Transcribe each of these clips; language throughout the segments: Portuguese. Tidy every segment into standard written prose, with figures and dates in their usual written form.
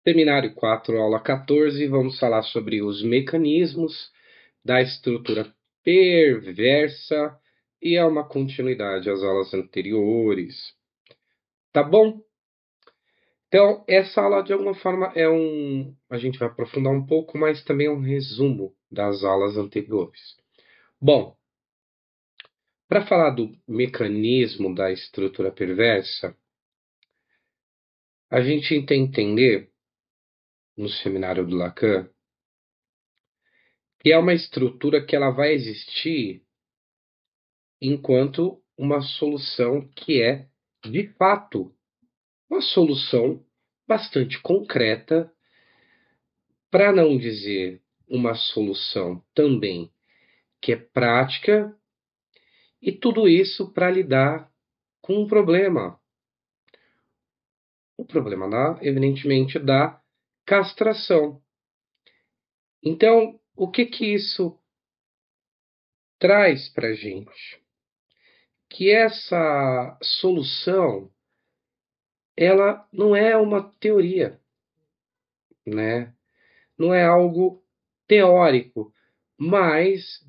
Seminário 4, aula 14, vamos falar sobre os mecanismos da estrutura perversa e é uma continuidade às aulas anteriores. Tá bom? Então, essa aula de alguma forma a gente vai aprofundar um pouco, mas também é um resumo das aulas anteriores. Bom, para falar do mecanismo da estrutura perversa, a gente tem que entender, no seminário do Lacan, que é uma estrutura que ela vai existir enquanto uma solução que é, de fato, uma solução bastante concreta, para não dizer uma solução também que é prática, e tudo isso para lidar com um problema. O problema, evidentemente, da castração. Então, o que isso traz para a gente? Que essa solução, ela não é uma teoria, né? Não é algo teórico, mas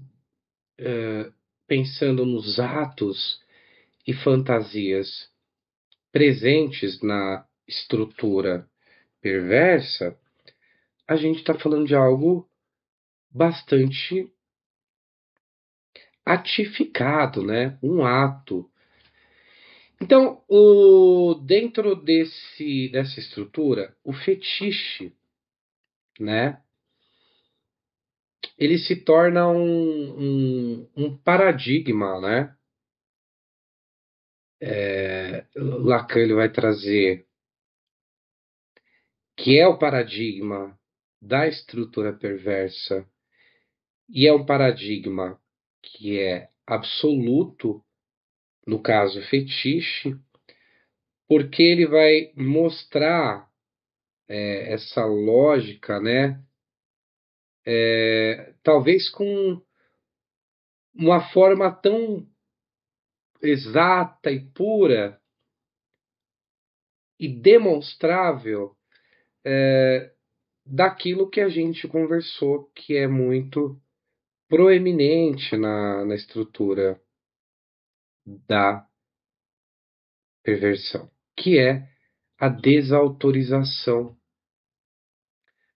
pensando nos atos e fantasias presentes na estrutura perversa, a gente está falando de algo bastante atificado, né? Um ato. Então, dentro dessa estrutura, o fetiche, né? Ele se torna um paradigma, né? Lacan ele vai trazer que é o paradigma da estrutura perversa e é um paradigma que é absoluto, no caso fetiche, porque ele vai mostrar essa lógica, né? Talvez com uma forma tão exata e pura e demonstrável daquilo que a gente conversou, que é muito proeminente na estrutura da perversão, que é a desautorização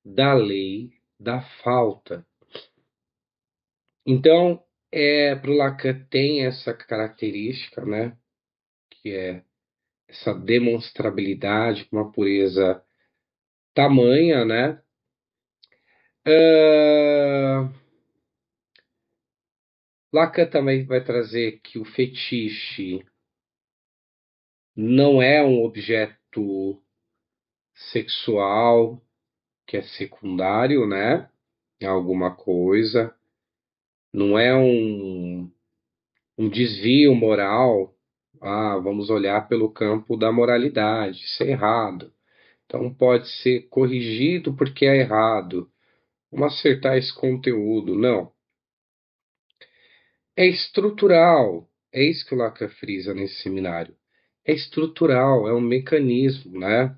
da lei da falta. Então, para o Lacan tem essa característica, né, que é essa demonstrabilidade com uma pureza tamanha, né? Lacan também vai trazer que o fetiche não é um objeto sexual que é secundário, né? Alguma coisa. Não é um desvio moral. Ah, vamos olhar pelo campo da moralidade. Isso é errado. Então pode ser corrigido porque é errado. Vamos acertar esse conteúdo. Não. É estrutural. É isso que o Lacan frisa nesse seminário. É estrutural, é um mecanismo, né?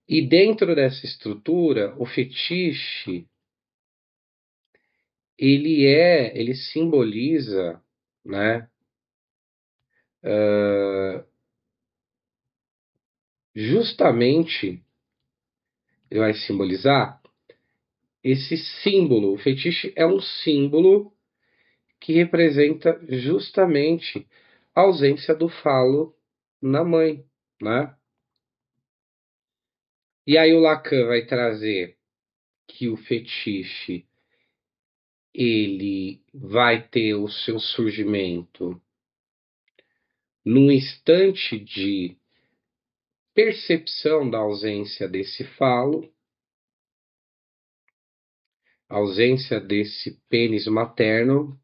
E dentro dessa estrutura, o fetiche, ele simboliza, né? Justamente, ele vai simbolizar esse símbolo. O fetiche é um símbolo que representa justamente a ausência do falo na mãe, né? E aí o Lacan vai trazer que o fetiche ele vai ter o seu surgimento num instante de percepção da ausência desse falo, ausência desse pênis materno,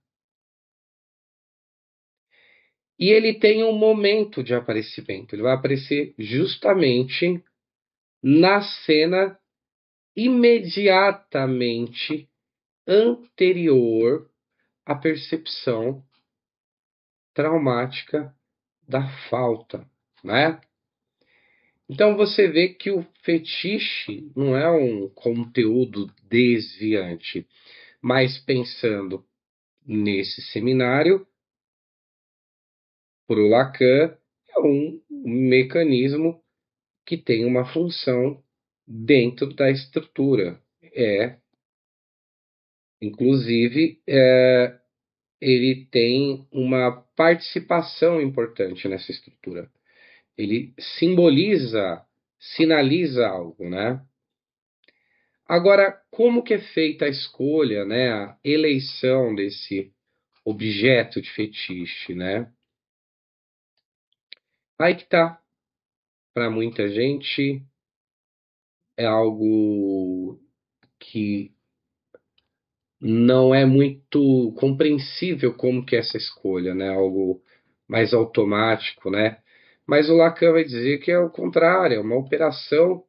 e ele tem um momento de aparecimento. Ele vai aparecer justamente na cena imediatamente anterior à percepção traumática da falta, né? Então você vê que o fetiche não é um conteúdo desviante, mas pensando nesse seminário, para o Lacan, é um mecanismo que tem uma função dentro da estrutura. Inclusive, ele tem uma participação importante nessa estrutura. Ele simboliza, sinaliza algo, né? Agora, como que é feita a escolha, né? A eleição desse objeto de fetiche, né? Aí que tá. Para muita gente é algo que não é muito compreensível como que é essa escolha, né? Algo mais automático, né? Mas o Lacan vai dizer que é o contrário, é uma operação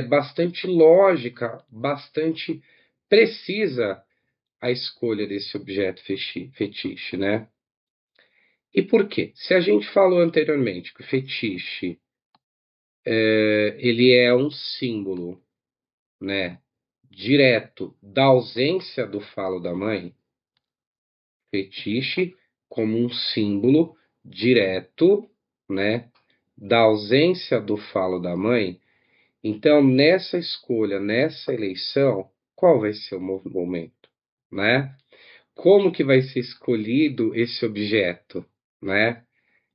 bastante lógica, bastante precisa a escolha desse objeto fetiche, né? E por quê? Se a gente falou anteriormente que o fetiche ele é um símbolo, né, direto da ausência do falo da mãe, fetiche como um símbolo direto, né, da ausência do falo da mãe. Então, nessa escolha, nessa eleição, qual vai ser o momento, né? Como que vai ser escolhido esse objeto, né?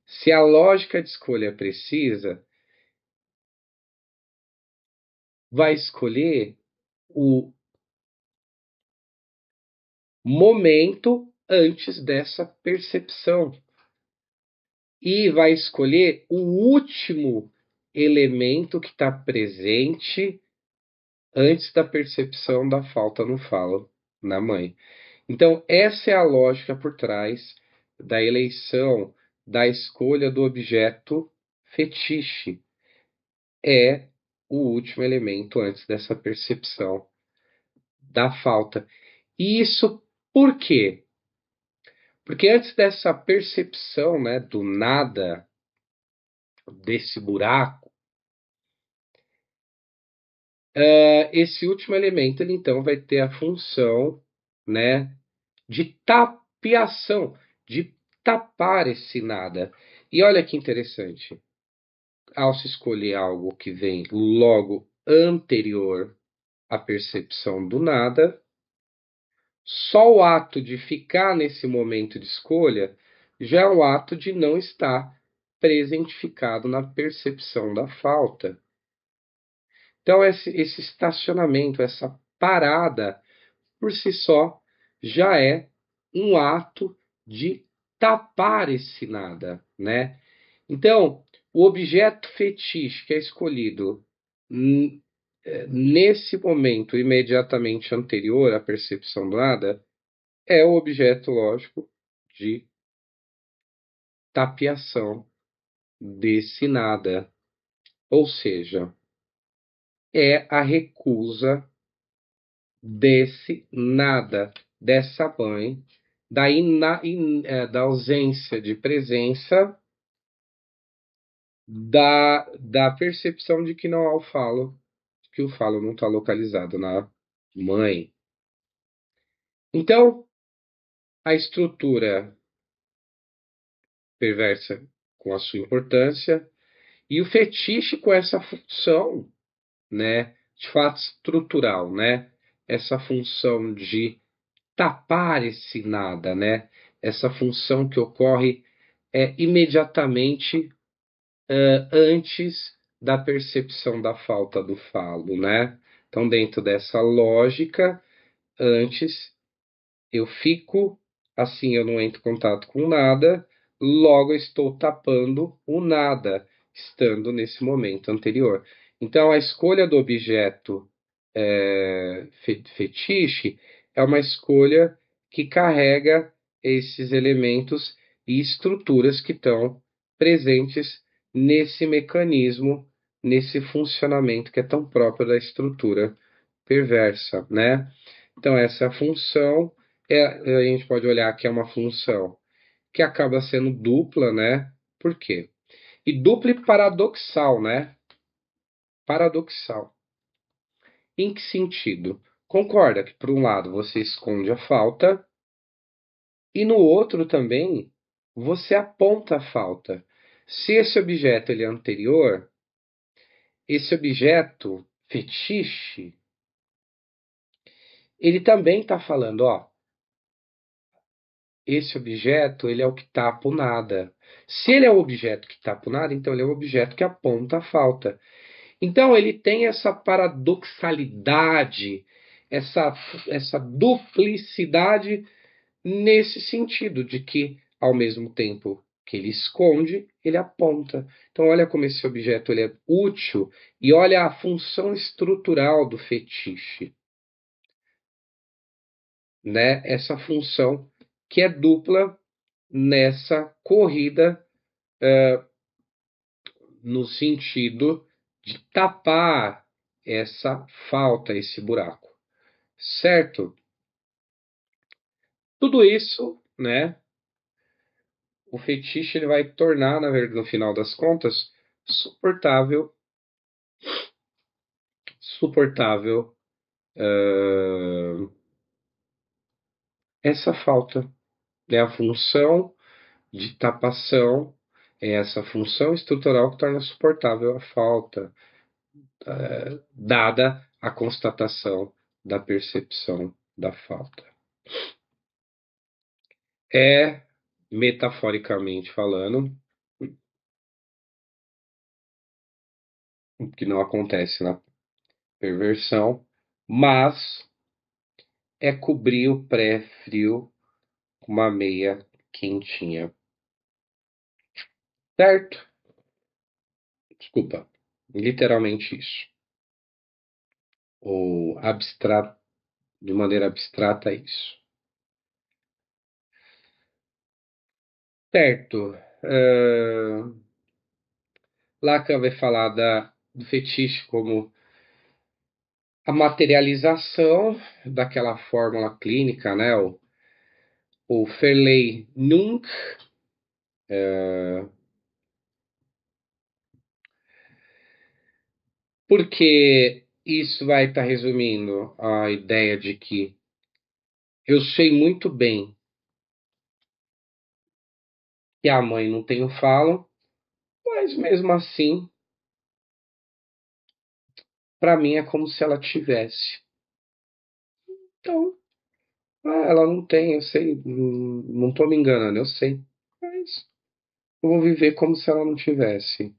Se a lógica de escolha é precisa, vai escolher o momento antes dessa percepção e vai escolher o último elemento que está presente antes da percepção da falta no falo na mãe. Então, essa é a lógica por trás da eleição, da escolha do objeto fetiche. É o último elemento antes dessa percepção da falta. E isso por quê? Porque antes dessa percepção, né, do nada, desse buraco, esse último elemento, ele então vai ter a função, né, de tapiação, de tapar esse nada. E olha que interessante, ao se escolher algo que vem logo anterior à percepção do nada, só o ato de ficar nesse momento de escolha já é o ato de não estar presentificado na percepção da falta. Então, esse estacionamento, essa parada, por si só, já é um ato de tapar esse nada, né? Então, o objeto fetiche que é escolhido nesse momento imediatamente anterior à percepção do nada é o objeto, lógico, de tapiação desse nada. Ou seja, é a recusa desse nada, dessa mãe, da ausência de presença, da percepção de que não há o falo, que o falo não está localizado na mãe. Então, a estrutura perversa com a sua importância e o fetiche com essa função, né, de fato estrutural, né, essa função de tapar esse nada, né, essa função que ocorre imediatamente antes da percepção da falta do falo, né? Então, dentro dessa lógica, antes eu fico, assim eu não entro em contato com nada, logo eu estou tapando o nada, estando nesse momento anterior. Então, a escolha do objeto fetiche é uma escolha que carrega esses elementos e estruturas que estão presentes nesse mecanismo, nesse funcionamento que é tão próprio da estrutura perversa, né? Então, essa função, a gente pode olhar que é uma função que acaba sendo dupla, né? Por quê? E dupla e paradoxal, né? Paradoxal. Em que sentido? Concorda que, por um lado, você esconde a falta e no outro também você aponta a falta. Se esse objeto ele é anterior, esse objeto fetiche, ele também está falando, ó, esse objeto ele é o que tapa o nada. Se ele é o objeto que tapa o nada, então ele é o objeto que aponta a falta. Então ele tem essa paradoxalidade, essa duplicidade nesse sentido de que, ao mesmo tempo que ele esconde, ele aponta. Então olha como esse objeto ele é útil e olha a função estrutural do fetiche, né? Essa função que é dupla nessa corrida no sentido de tapar essa falta, esse buraco, certo? Tudo isso, né? O fetiche ele vai tornar, na verdade, no final das contas, suportável, suportável essa falta. É a função de tapação, é essa função estrutural que torna suportável a falta, dada a constatação da percepção da falta. É, metaforicamente falando, o que não acontece na perversão, mas é cobrir o pré-frio com uma meia quentinha. Certo? Desculpa. Literalmente isso. Ou abstrato, de maneira abstrata, isso. Certo. Lacan vai falar do fetiche como a materialização daquela fórmula clínica, né? O Verley-Nunc, porque isso vai estar resumindo a ideia de que eu sei muito bem que a mãe não tem o falo, mas mesmo assim, para mim é como se ela tivesse. Então, ela não tem, eu sei, não estou me enganando, eu sei. Mas eu vou viver como se ela não tivesse.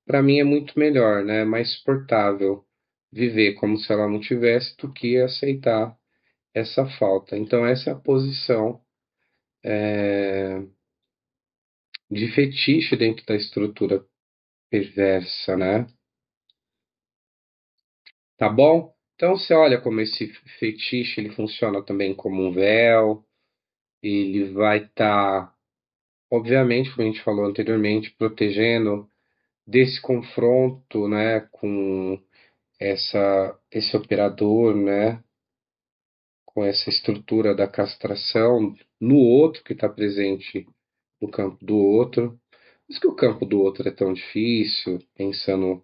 Para mim é muito melhor, né? É mais suportável viver como se ela não tivesse do que aceitar essa falta. Então, essa é a posição de fetiche dentro da estrutura perversa, né? Tá bom? Então, você olha como esse fetiche ele funciona também como um véu, ele vai estar, obviamente, como a gente falou anteriormente, protegendo desse confronto, né, com esse operador, né, com essa estrutura da castração no outro que está presente no campo do outro. Por isso que o campo do outro é tão difícil, pensando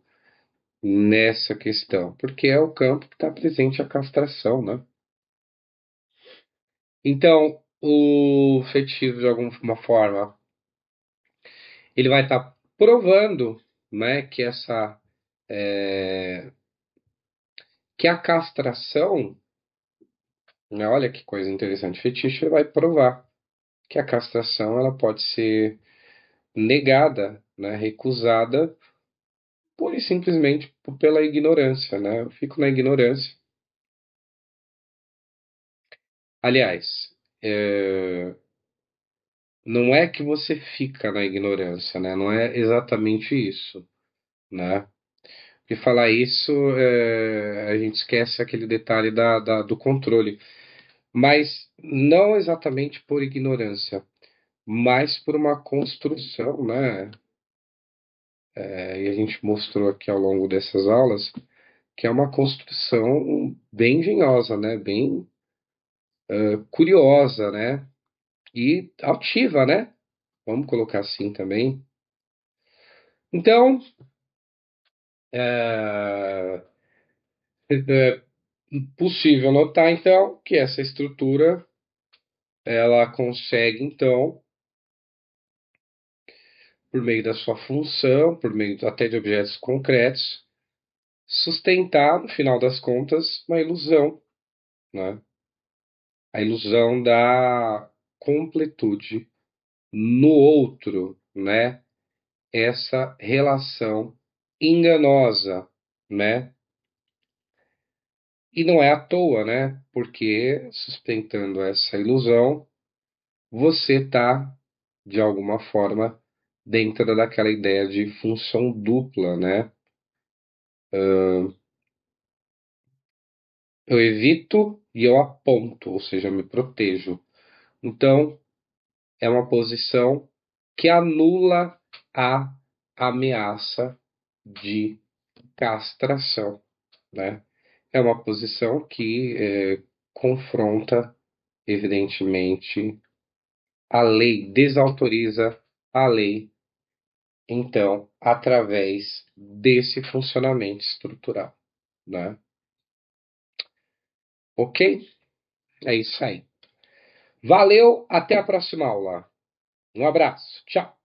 nessa questão, porque é o campo que está presente a castração, né? Então, o fetiche, de alguma forma, ele vai estar provando, né, é, que a castração, né, olha que coisa interessante, o fetiche vai provar que a castração ela pode ser negada, né, recusada, pura e simplesmente pela ignorância, né? Eu fico na ignorância. Aliás, não é que você fica na ignorância, né? Não é exatamente isso, né? Porque falar isso, a gente esquece aquele detalhe do controle. Mas não exatamente por ignorância, mas por uma construção, né? E a gente mostrou aqui ao longo dessas aulas que é uma construção bem engenhosa, né? Bem curiosa, né? e altiva, né? Vamos colocar assim também. Então, é, é possível notar, então, que essa estrutura, ela consegue, então, por meio da sua função, por meio até de objetos concretos, sustentar, no final das contas, uma ilusão, né? A ilusão da completude no outro, né? Essa relação enganosa, né? E não é à toa, né? Porque sustentando essa ilusão, você está, de alguma forma, dentro daquela ideia de função dupla, né? Eu evito e eu aponto, ou seja, eu me protejo. Então, é uma posição que anula a ameaça de castração, né? É uma posição que confronta, evidentemente, a lei, desautoriza a lei, então, através desse funcionamento estrutural, né? Ok? É isso aí. Valeu, até a próxima aula. Um abraço, tchau.